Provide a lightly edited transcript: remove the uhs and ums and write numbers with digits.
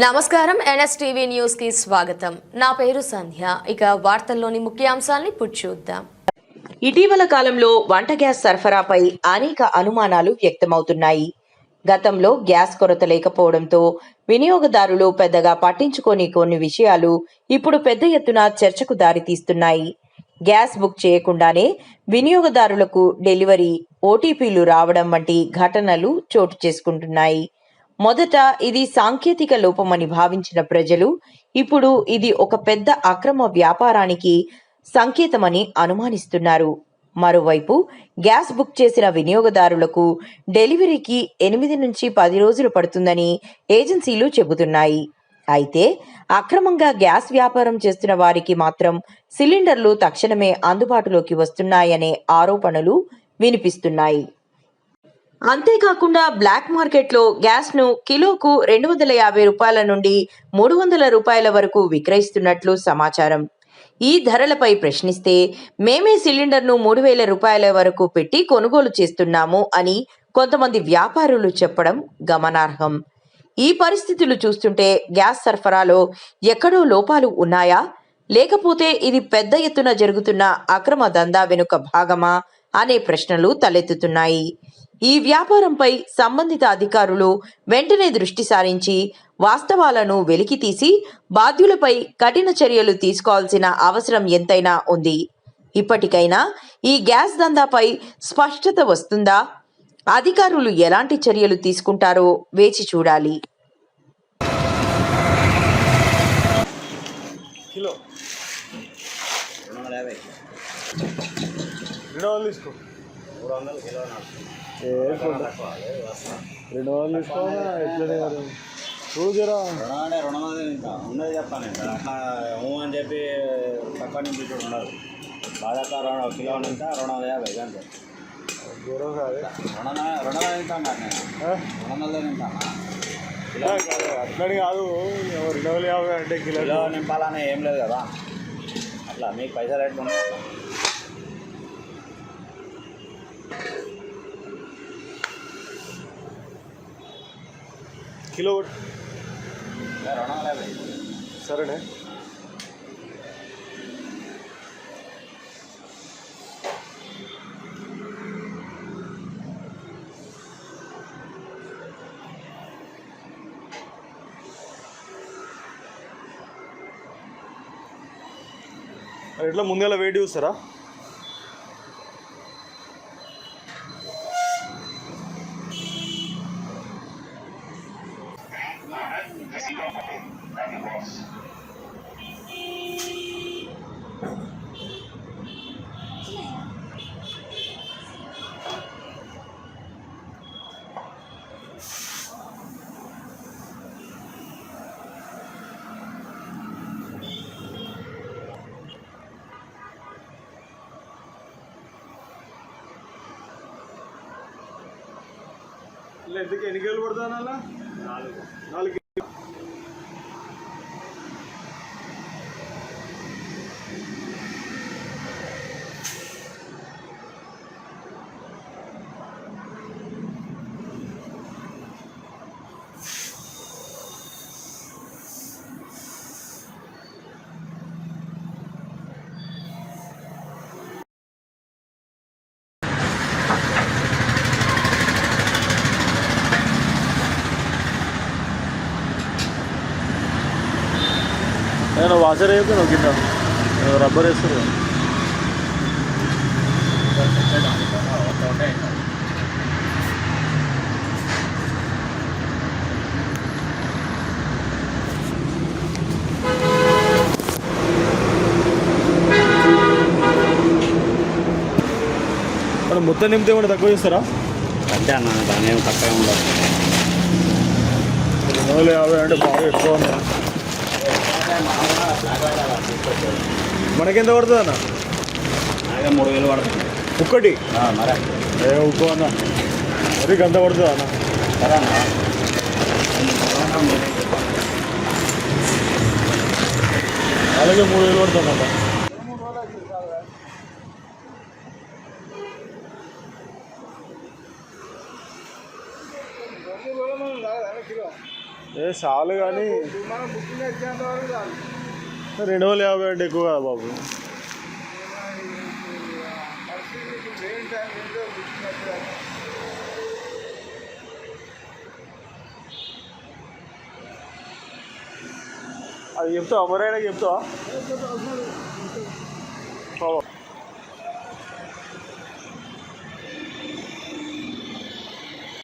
నమస్కారం NSTV news కి స్వాగతం. నా పేరు సంధ్య. ఇక వార్తల్లోని ముఖ్యాంశాలను ఇప్పుడు చూద్దాం. ఇటీవల కాలంలో వంట గ్యాస్ సరఫరాపై అనేక అనుమానాలు వ్యక్తమవుతున్నాయి. గతంలో గ్యాస్ కొరత లేకపోవడంతో వినియోగదారులు పెద్దగా పట్టించుకోని కొన్ని విషయాలు ఇప్పుడు పెద్ద ఎత్తున చర్చకు దారితీస్తున్నాయి. గ్యాస్ బుక్ చేయకుండానే వినియోగదారులకు డెలివరీ, ఓటీపీలు రావడం వంటి ఘటనలు చోటు చేసుకుంటున్నాయి. మొదట ఇది సాంకేతిక లోపమని భావించిన ప్రజలు ఇప్పుడు ఇది ఒక పెద్ద అక్రమ వ్యాపారానికి సంకేతమని అనుమానిస్తున్నారు. మరోవైపు గ్యాస్ బుక్ చేసిన వినియోగదారులకు డెలివరీకి 8 నుంచి 10 రోజులు పడుతుందని ఏజెన్సీలు చెబుతున్నాయి. అయితే అక్రమంగా గ్యాస్ వ్యాపారం చేస్తున్న వారికి మాత్రం సిలిండర్లు తక్షణమే అందుబాటులోకి వస్తున్నాయనే ఆరోపణలు వినిపిస్తున్నాయి. అంతేకాకుండా బ్లాక్ మార్కెట్లో గ్యాస్ ను కిలోకు 250 రూపాయల నుండి 300 రూపాయల వరకు విక్రయిస్తున్నట్లు సమాచారం. ఈ ధరలపై ప్రశ్నిస్తే మేమే సిలిండర్ను 3000 రూపాయల వరకు పెట్టి కొనుగోలు చేస్తున్నాము అని కొంతమంది వ్యాపారులు చెప్పడం గమనార్హం. ఈ పరిస్థితులు చూస్తుంటే గ్యాస్ సరఫరాలో ఎక్కడో లోపాలు ఉన్నాయా, లేకపోతే ఇది పెద్ద ఎత్తున జరుగుతున్న అక్రమ దందా వెనుక భాగమా అనే ప్రశ్నలు తలెత్తుతున్నాయి. ఈ వ్యాపారంపై సంబంధిత అధికారులు వెంటనే దృష్టి సారించి వాస్తవాలను వెలికితీసి బాధ్యులపై కఠిన చర్యలు తీసుకోవాల్సిన అవసరం ఎంతైనా ఉంది. ఇప్పటికైనా ఈ గ్యాస్ దందాపై స్పష్టత వస్తుందా? అధికారులు ఎలాంటి చర్యలు తీసుకుంటారో వేచి చూడాలి. ఉన్నది చెప్పాను అట్లా అని చెప్పి తక్కువ నుంచి ఉండదు. బాధాక కిలో తింటా 250 అంతే. 200 తింటాను నేను 200 తింటాను. అట్లని కాదు, 250 అంటే కిలో నింపాలని ఏం లేదు కదా. అట్లా మీకు పైసలు ఎట్లున్నాయి అట్లా. కిలో 250 సరేనే. ఎట్లా ముందుగా వెయిట్ చూస్తారా? ఎందుకు ఎన్ని కిలోలు పడుతుంది అలా? 4 నేను వాసర్ అయిపోయినావు కింద రబ్బర్ వేస్తారు. మనం మొత్తం నింపితే ఏమైనా తక్కువ చేస్తారా? అంతే అన్న, దాని ఏం తక్కువ ఉండదు. 250 అంటే బాగా ఎక్కువ ఉంది. మనకెంత పడుతుంది అన్న? 3000 పడుతుంది ఒక్కటి. మరి ఉప్పు అన్న అది గంత పడుతుంది అన్న. సరే అన్న, అలాగే 3000 పడుతుంది అన్న. ఏ చాలు కానీ మనం బుకింగ్ వచ్చేంత వరకు చాలు. 250 అంటే ఎక్కువ కదా బాబు. పరిస్థితి మెయిన్ టైం ఏంటో బుకింగ్ వచ్చేదాకా. అది చెప్తావా మరి ఆయనకి చెప్తావా?